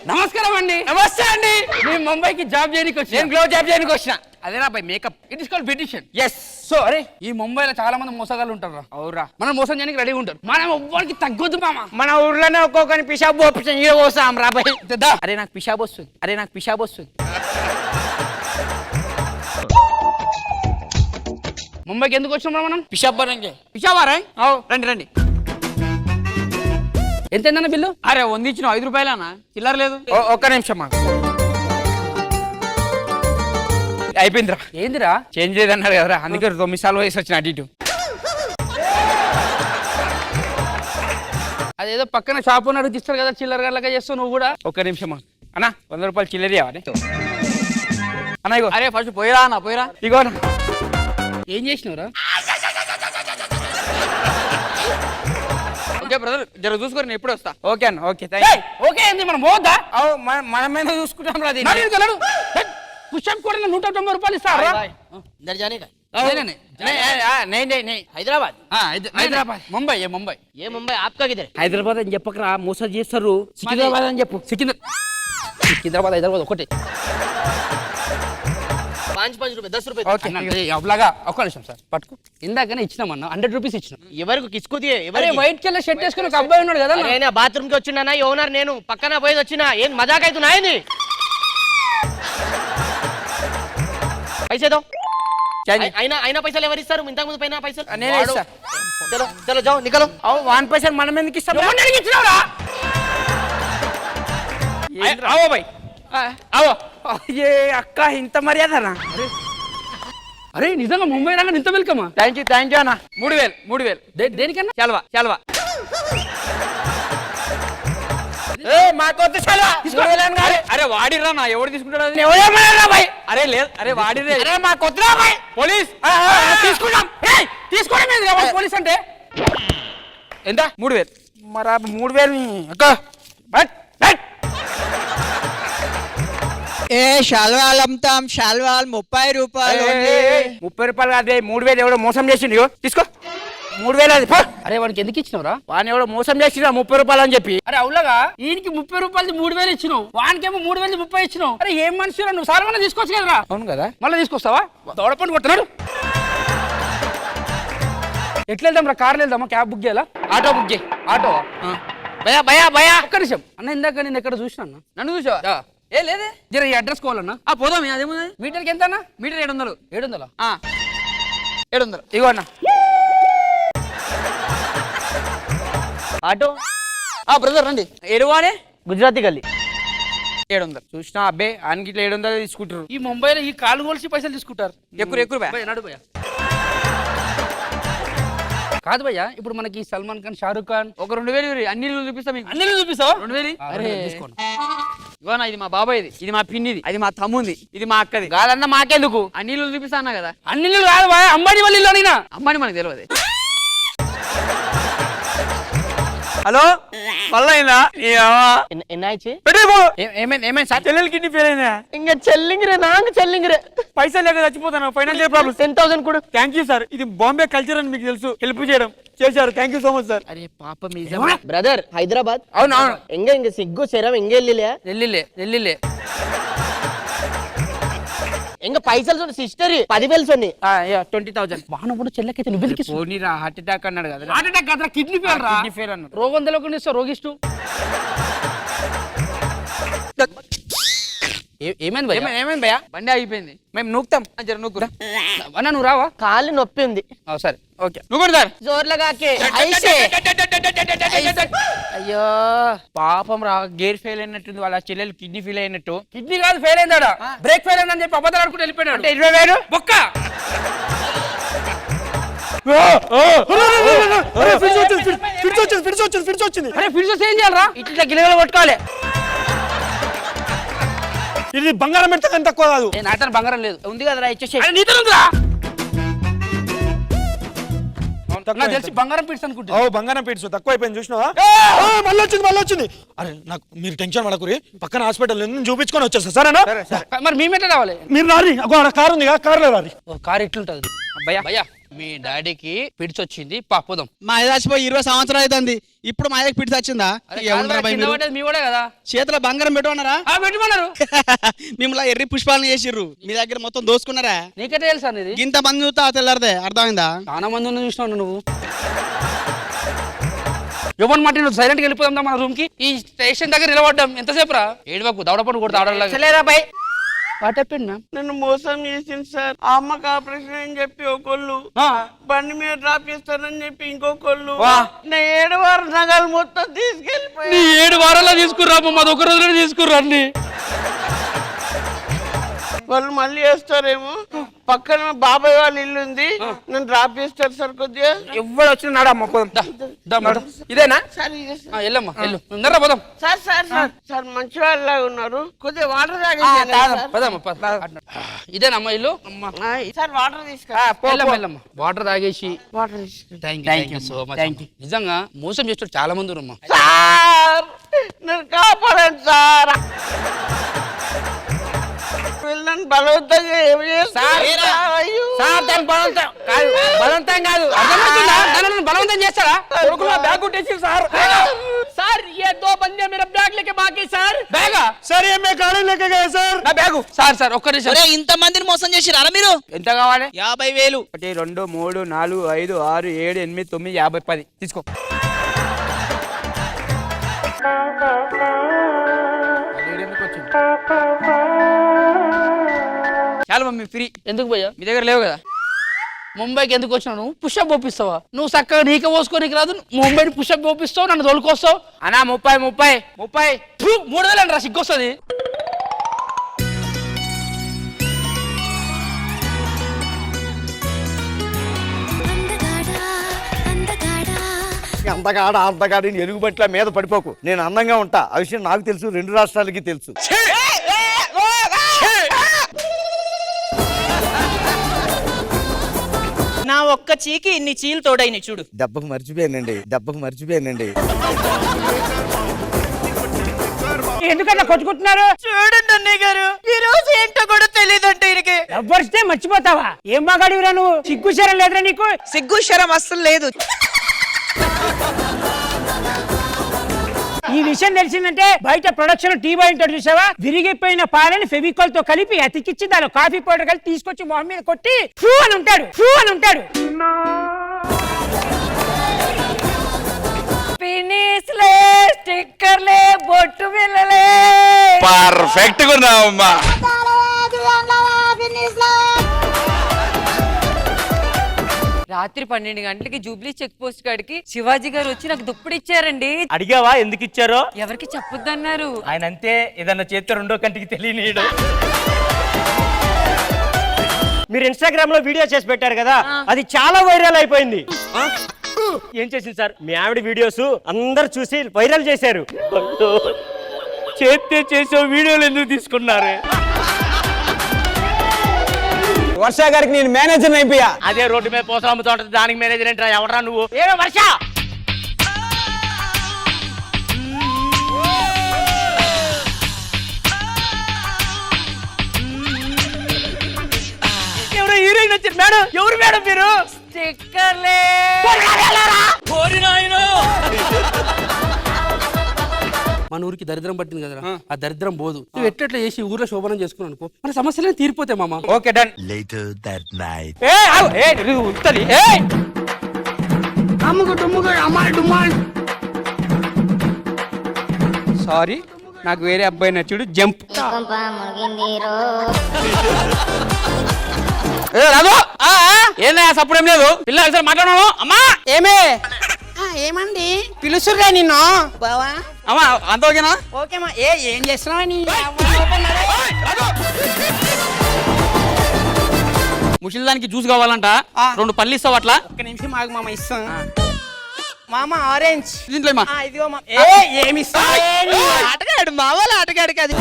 నమస్కారం అండి. నమస్తే అండి. నేను ముంబైకి జాబ్ చేయడానికి వచ్చి నేను గ్లో జాబ్ చేయడానికి వచ్చిన. అదేనా by makeup it is called beautician. Yes. So అరే ఈ ముంబైలో చాలా మంది మోసగాళ్ళు ఉంటారు. అవురా. మనం మోసం చేయడానికి రెడీగా ఉంటారు. మనం ఎవ్వరికి తగ్గొద్దు మామ. మన ఊర్లోనే ఒక్కొక్కని పిషాబ్ ఆప్షన్ పోసాం రాబాయ్. దా. అరే నాకు పిషాబ్ వస్తుంది. ముంబైకి ఎందుకు వచ్చినాం మనం? పిషాబ్ బరంగే. పిషావారా? రండి. ఎంత అన్న బిల్లు? అరే వందించిన 5 రూపాయలనా, చిల్లర లేదు. ఒక్క నిమిషం మాకు అయిపోయిందిరా. ఏందిరా? చేంజ్ చేయదన్నారు కదరా, అందుకే 9 సార్లు వయసు వచ్చిన అటు ఇటు. అదేదో పక్కన షాప్ ఉన్నాడు తీస్తారు కదా, చిల్లర గల్లగా చేస్తావు నువ్వు కూడా. ఒక్క నిమిషం అన్నా, 100 రూపాయలు చిల్లర ఇవ్వాలి అన్న. ఇగో. అరే ఫస్ట్ పోయిరా అన్న, పోయిరా. ఇగో ఏం చేసినవరా? ఓకే బ్రదర్, జర చూసుకోరు, నేను ఎప్పుడు వస్తా. ఓకే అన్న. Okay thank. ఓకే ఏంది మనం పోద్దా? మన మీద చూసుకుంటాం రా. పుష్అప్ కూడా 190 రూపాయలు ఇస్తారా? इधर जाने का హైదరాబాద్ ముంబై. ये मुंबई आपका किधर है? హైదరాబాద్ అని చెప్పకరా, మోసం చేస్తారు. సికింద్రాబాద్ అని చెప్పు. సికింద్రాబాద్ హైదరాబాద్ ఒకటే. 5 रुपए 10 रुपए ఓకే అవలాగా ఒక్క నిమిషం సార్ పట్టుకో. ఇందాకనే ఇచ్చినామన్నా 100 రూపీస్ ఇచ్చినాం. ఎవరికి కిస్కు దియే అరే ఎవరికి వైట్ కలర్ షర్ట్ వేసుకుని ఒక అబ్బాయి ఉన్నాడు కదా. అరేనా బాత్రూమ్ కి వచ్చినా ఈ ఓనర్ నేను పక్కన పోయేది వచ్చినా ఏం మజాక్ అవుతున్నా ఏంది? పైసే దో. అయినా పైసలు ఎవరు ఇస్తారు? ఇంతకు ముందు పైన పైసలు నేనే ఇస్తా. చలో చలో జాओ నికలో. 1% మనం ఎందుకు ఇస్తాం? ఆవో బాయ్ ఆవో. ఏ అక్క ఇంత మర్యాదనా? అరే నిజంగా ముంబై రాగా ఇంత వెల్కమా? థ్యాంక్ యూ అన్న. 3000 దేనికన్నా? చల్వా. మాకొద్దు చల్వా. అరే వాడిరా నా, ఎవడు తీసుకుంటాడు? అరే లేదు, అరే వాడిరే. అరే మాకొద్దురా బాయ్. పోలీస్ తీసుకుంటాం. తీసుకోవడం పోలీస్ అంటే ఎంత? 3000. మరి 3000 అక్క బట్ ఏ శాల్వాలు అమ్ముతాం, శాల్వాలు 30 రూపాయలు. 30 రూపాయలు కాదు, 3000 ఎవడో మోసం చేసిండు. తీసుకో 3000 అది. అరే వాడికి ఎందుకు ఇచ్చినావురా? వాడిని ఎవడో మోసం చేసిండు 30 రూపాయలు అని చెప్పి. అరే అవులాగా ఈయనకి 30 రూపాయలు 3000 ఇచ్చినావు, వానికేమో 3030 ఇచ్చినావు. అరే ఏం మనిషిరా నువ్వు? సార్ మనం తీసుకోవచ్చు కదరా. అవును కదా. మళ్ళీ తీసుకొస్తావా? దౌడపండి కొడుతున్నాడు. ఎట్లా వెళ్దాం రా? కార్లో వెళ్దామా? క్యాబ్ బుక్ చేయాలా? ఆటో బుక్ చేయి. ఆటో భయా ఒక్క నిమిషం అన్న. ఇందాక నేను ఎక్కడ చూసినా అన్న? నన్ను చూసావా? ఏ లేదే. జర ఈ అడ్రస్ కావాలన్నా. పోదాం. అదేముంది? మీటర్కి ఎంత అన్న? మీటర్ 700. 700 ఇగో అన్న. ఆటో బ్రదర్ రండి. ఎరువానే గుజరాతీ గల్లీ 700. చూసినా అబ్బే ఆయనకి ఇట్లా 700 తీసుకుంటారు. ఈ ముంబైలో ఈ కాలు కొలిసి పైసలు తీసుకుంటారు. ఎక్కువ భయ్యా, నడు భయ్యా. కాదు భయ్యా, ఇప్పుడు మనకి సల్మాన్ ఖాన్, షారూక్ ఖాన్ ఒక 2000 అన్ని చూపిస్తా మీకు. అన్ని చూపిస్తావా? 2000. అరే తీసుకోండి. ఇగోనా, ఇది మా బాబాయ్ది, ఇది మా పిన్నిది, అది మా తమ్ముంది, ఇది మా అక్కది. కాదన్నా మాకెందుకు? అన్ని చూపిస్తా అన్నా కదా. అన్ని కాదు భయ్యా, అంబానీ వాళ్ళ ఇల్లు అడిగినా. అమ్మాని మనకు తెలియదు. హలో మళ్ళా ఎన్నాయిచి ఏమైంది సార్? చెల్లెలు కిడ్నీ ఫెయిల్ అయినా. ఇంక చెల్లింగిరే నాంగ చెల్లింగిరే పైసలు లేక చచ్చిపోతాను. Financial problem. 10,000 కూడా. Thank you sir. ఇది బాంబే కల్చర్ అని మీకు తెలుసు. హెల్ప్ చేయడం చేశారు. Thank you so much sir. అరే పాపం బ్రదర్ హైదరాబాద్. అవును ఇంక సిగ్గు శరం ఇంక వెళ్ళిలే ఇంక పైసలు సిస్టర్ 10,000 సొన్ని 20,000. వాహనం కూడా చెల్లకైతే నువ్వు పోనీరా, హార్ట్ అటాక్ అన్నాడు కదా. హార్ట్ అటాక్ కాదురా, కిడ్నీ ఫెయిల్ రా. కిడ్నీ ఫెయిల్ అన్నాడు. రోగం తెలియకుండా ఇస్తా రోగిష్టు. ఏమైంది భయ్యా? బండి ఆగిపోయింది, మేము నూకుతాం. జర నూకురా అన్న. నువ్వు రావా? కాళ్ళు నొప్పి ఉంది. సరే ఓకే నూకుంటు సార్. జోర్లగాకే అయ్యో పాపం రా, గేర్ ఫెయిల్ అయినట్టుంది. వాళ్ళ చెల్లెలు కిడ్నీ ఫెయిల్ అయినట్టు. కిడ్నీ కాదు ఫెయిల్ అయిందా? బ్రేక్ ఫెయిల్ అయిందని చెప్పి అబద్ధాలు ఆడుకుంటూ వెళ్ళిపోయాడు. అంటే 20,000 బొక్క. ఫిట్స్ వచ్చింది. అరే ఫిట్స్ ఏం చేయాలరా? ఇట్లా గిలగలు కొట్టుకోవాలి. ఇది బంగారం పెడితే ఎంత తక్కువ కాదు. నాతన బంగారం లేదు. ఉంది కదరా, ఇచ్చేసి. నీతో ఉందిరా. నాకు తెలిసి బంగారం పీట్స్ అనుకుంటా. బంగారం పీట్స్ తక్కువ అయిపోయింది చూసినావా? మళ్ళీ వచ్చింది. అరే నాకు మీరు టెన్షన్ పడకురి, పక్కన హాస్పిటల్ చూపించుకొని వచ్చేస్తా. సరేనా? మరి మేము ఎట్లా రావాలి? మీరు రారి, కారు ఉంది కదా, కారులో రారి. కారు ఎట్లుంటది? భయ్యా మీ డాడీకి పిడిచొచ్చింది పాపోదాం. మా అయ్య చచ్చిపోయి 20 సంవత్సరాలు అవుతుంది. ఇప్పుడు మా అయ్యకి పిడిచి వచ్చిందా? మీ కూడా కదా చేతిలో బంగారం పెట్టుకున్నారా? పెట్టుకున్నారు. మిమ్మల్ని ఎర్రి పుష్పాలను చేసిర్రు. మీ దగ్గర మొత్తం దోసుకున్నారా? నీకైతే తెలుసా ఇది? ఇంత మంది చూస్తా తెల్లారదే అర్థమైందా? చాలా మంది ఉన్న చూసినావు నువ్వు. ఎవరి మాట నువ్వు సైలెంట్గా వెళ్ళిపోదాం మన రూమ్ కి. ఈ స్టేషన్ దగ్గర నిలబడ్డాం ఎంతసేపు రా? ఏడువకు దవడపండు కూడా ఆడలేదా బై? What happened ma'am? నన్ను మోసం చేసింది సార్. ఆ అమ్మకి ఆపరేషన్ అని చెప్పి ఒకళ్ళు, బండి మీద డ్రాప్ చేస్తానని చెప్పి ఇంకొకళ్ళు, నా 7 వారం నగలు మొత్తం తీసుకెళ్ళిపోయి. నీ 7 వారాల్లో తీసుకుర్రా, మాది ఒక రోజులో తీసుకుర్రా అన్ని. వాళ్ళు మళ్ళీ వేస్తారేమో. పక్కన బాబాయ్ వాళ్ళ ఇల్లు ఉంది, నన్ను డ్రాప్ చేస్తారు సార్. కొద్దిగా ఎవడు వచ్చిన నాడమ్మ ఇదేనా సార్ వెళ్ళమ్మా వెళ్ళు ముందర పోదాం. సార్ సార్ సార్ సార్ మంచి వాళ్ళలాగా ఉన్నారు. కొద్దిగా వాటర్ ఇదేనమ్మా ఇల్లు. సార్ వాటర్ వెళ్ళమ్మా వాటర్ తాగేసి. Water thank you so much. నిజంగా మోసం చేస్తారు చాలా మంది ఉన్నారు. సార్ నన్ను కాపాడండి సార్. వీళ్ళని బలవంతంగా ఏమి చేస్తారు? బలవంతం కాదు, బలవంతం చేస్తారా? బ్యాగ్ కొట్టేసి సార్ సార్ ఏ 2 बंदे मेरा बैग लेके बाकी सर బ్యాగా సార్ ఏం గాడి లెక్క కదా సార్ నా బ్యాగు సార్ ఒక్క నిమిషం. ఇంత మందిని మోసం చేసిరా మీరు? ఎంత కావాలి? 50,000. 1 2 3 4 5 6 7 8 9 50 10 తీసుకో. చాలా మమ్మీ ఫ్రీ. ఎందుకు పోయా? మీ దగ్గర లేవు కదా. ముంబైకి ఎందుకు వచ్చినావు? నువ్వు పుషప్ పోపిస్తావా? నువ్వు చక్కగా నీకే పోసుకోనికి రాదు, ముంబైని పుషప్ పోపిస్తావు, నన్ను తోలుకొస్తావు. అన్నా 30 3,000 రా, సిగ్గొస్తుంది. అంతగాడి ఎలుగుబంట్ల మీద పడిపోకు. నేను అందంగా ఉంటా, ఆ విషయం నాకు తెలుసు, 2 రాష్ట్రాలకి తెలుసు. నా ఒక్క చీకి ఇన్ని చీలు తోడైన చూడు. దెబ్బకు మర్చిపోయానండి. ఎందుకన్నా కొట్టుకుంటున్నారు? చూడండి అన్నయ్య గారు, ఈ రోజు ఏంటో కూడా తెలియదంటే ఈయనకి. ఎవ్వరిస్తే మర్చిపోతావా? ఏం బాగాడివిరా నువ్వు? సిగ్గుశరం లేదురా నీకు? సిగ్గు శరం అస్సలు లేదు. ఈ విషయం తెలిసిందంటే బయట ప్రొడక్షన్ టీ బాయ్ ఉంటాడు చూసావా, విరిగిపోయిన పాలని ఫెవికాల్ తో కలిపి అతికిచ్చి దాని కాఫీ పౌడర్ కలిపి తీసుకొచ్చి మొహం మీద కొట్టి ఫూ అని ఉంటాడు. ఫినిష్లే, స్టిక్కర్లే, బొట్టు బిళ్ళలే. పర్ఫెక్ట్ గా ఉన్నావమ్మా. రాత్రి 12 గంటలకి జూబ్లీ చెక్ పోస్ట్ కాడికి శివాజీ గారు వచ్చి నాకు దుప్పటి ఇచ్చారండి. అడిగావా ఎందుకు ఇచ్చారో? ఎవరికి చెప్పొద్దన్నారు. ఆయన అంతే, ఏదన్నా చేస్తే 2వ కంటికి తెలియనీయడు. మీరు ఇన్స్టాగ్రామ్ లో వీడియో చేసి పెట్టారు కదా, అది చాలా వైరల్ అయిపోయింది. ఏం చేసింది సార్? మీ ఆవిడ వీడియోస్ అందరు చూసి వైరల్ చేశారు. చేస్తే చేసే వీడియోలు ఎందుకు తీసుకున్నారు? వర్ష గారికి నేను మేనేజర్ అయిపోయా. అదే రోడ్డు మీద పోసలు అమ్ముతా ఉంటుంది, దానికి మేనేజర్ ఏంట్రా? ఎవడరా నువ్వు? ఏమో వర్ష, ఎవరో హీరోయిన్ వచ్చారు మేడం. ఎవరు మేడం మీరు? స్టిక్కర్లే. మన ఊరికి దరిద్రం పట్టింది కదరా, ఆ దరిద్రం పోదు. నువ్వు ఎట్లా చేసి ఊర్లో శోభనం చేసుకున్నావు అనుకో, మన సమస్యలే తీరిపోతాయి మామ. Okay done. సారీ, నాకు వేరే అబ్బాయి నచ్చుడు. జంప్. ఏందా సప్పుడేం లేదు? పిల్లలు మాట్లాడను. అమ్మా ఏమే? ఏమండి పిలుస్తుర్రా నిన్ను. అమ్మా అంత ఓకేనా? ఓకేమా. ఏం చేస్తున్నావా? ముసలి దానికి జ్యూస్ కావాలంట, 2 పళ్ళు ఇస్తావు అట్లా. ఒక్క నిమిషం ఆగు మామ, ఇస్తాం. మామ ఆరెంజ్ దీంట్లో ఇమ్మా. ఇదిగో ఏమి ఆటగాడు మావాళ్ళు ఆటగాడు కాదు.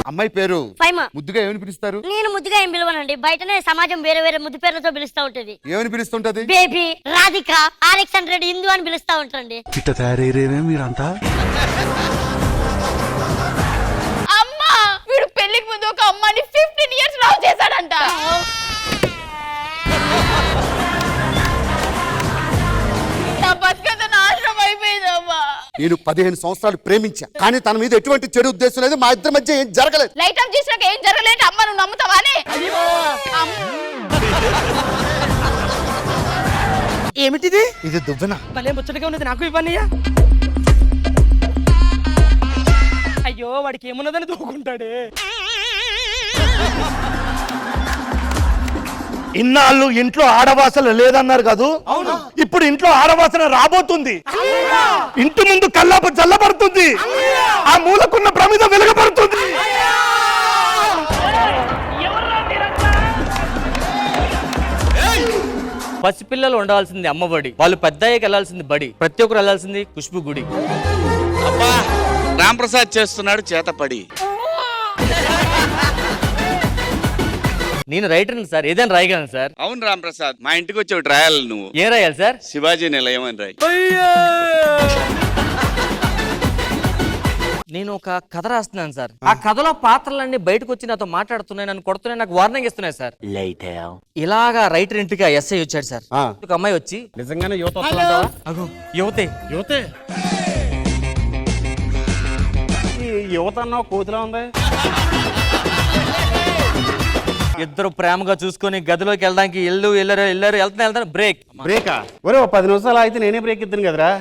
అమ్మాయి పేరు ఫైమా. ముద్దుగా ఏమని పిలుస్తారు? నేను ముద్దుగా ఏం పిలవనండి, బయటనే సమాజం వేరే వేరే ముద్దు పేర్లతో పిలుస్తా ఉంటది. ఏమని పిలుస్తుంటది? బేబీ, రాధిక, RX100, హిందూ అని పిలుస్తా ఉంటాండి. ఇట్ట తయారయ్యేమే మీరంతా. అమ్మా, వీడు పెళ్లికి ముందు ఒక అమ్మాయిని 15 years లవ్ చేశాడంట. నేను 15 సంవత్సరాలు ప్రేమించా, కానీ తన మీద ఎటువంటి చెడు ఉద్దేశం లేదు, మా ఇద్దరి మధ్య ఏం జరగలేదు. లైట్ ఆఫ్ చేసినాక ఏం జరగలేదు అమ్మ, నువ్వు నమ్ముతావానే? ఏమిటిది? ఇది దువ్వెన. భలే ముచ్చటగా ఉన్నది, నాకు ఇవ్వనియా. అయ్యో వాడికి ఏమున్నదని దూకుంటాడే. ఇన్నాళ్ళు ఇంట్లో ఆడవాసన లేదన్నారు కాదు, ఇప్పుడు ఇంట్లో ఆడవాసన రాబోతుంది. ఇంటి ముందు కల్లాప చల్లబడుతుంది, ఆ మూలకున్న ప్రమిద వెలుగబడుతుంది. పసిపిల్లలు ఉండవలసింది అమ్మబడి, వాళ్ళు పెద్దయ్యకి వెళ్ళాల్సింది బడి, ప్రతి ఒక్కరు వెళ్ళాల్సింది ఖుష్బు గుడి. అబ్బా రాంప్రసాద్ చేస్తున్నాడు చేతపడి. నేను రైటర్ని సార్, ఏదైనా రాయగలను సార్. అవును రాంప్రసాద్, మా ఇంటికి వచ్చి ఒకటి రాయాలి నువ్వు. ఏం రాయాలి సార్? శివాజీ నిలయం అని రాయి. నేను ఒక కథ రాస్తున్నాను సార్. ఆ కథలో పాత్రలన్నీ బయటకు వచ్చి నాతో మాట్లాడుతున్నాయి, నన్ను కొడుతున్నాయి, నాకు వార్నింగ్ ఇస్తున్నాయి సార్. ఇలాగా రైటర్ ఇంటికి ఎస్ఐ వచ్చాడు సార్. ఒక అమ్మాయి వచ్చి, నిజంగానే యువత అగో యువతే యువతే యువత అన్న కోతిలా ఉంది. ఇద్దరు ప్రేమగా చూసుకొని గదిలోకి వెళ్ళడానికి వెళ్తాను బ్రేక్. బ్రేకా? ఒరే 10 నిమిషాలు అయితే నేనే బ్రేక్ ఇద్దాను కదరా.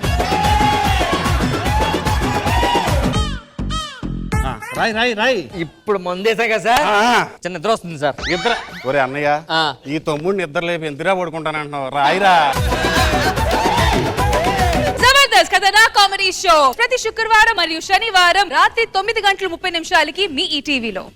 రాయ్ రాయ్ రాయ్. ఇప్పుడు మందేసా కదా సార్, చిన్న నిద్ర వస్తుంది సార్. నిద్ర? ఒరే అన్నయ్య, ఈ తమ్ముడు నిద్ర లేపి ఎంతరా పడుకుంటానంటున్నావు, రాయిరా. జబర్దస్త్ కథనా కామెడీ షో ప్రతి శుక్రవారం మరియు శనివారం రాత్రి 9:30 మీ ఈ టీవీలో.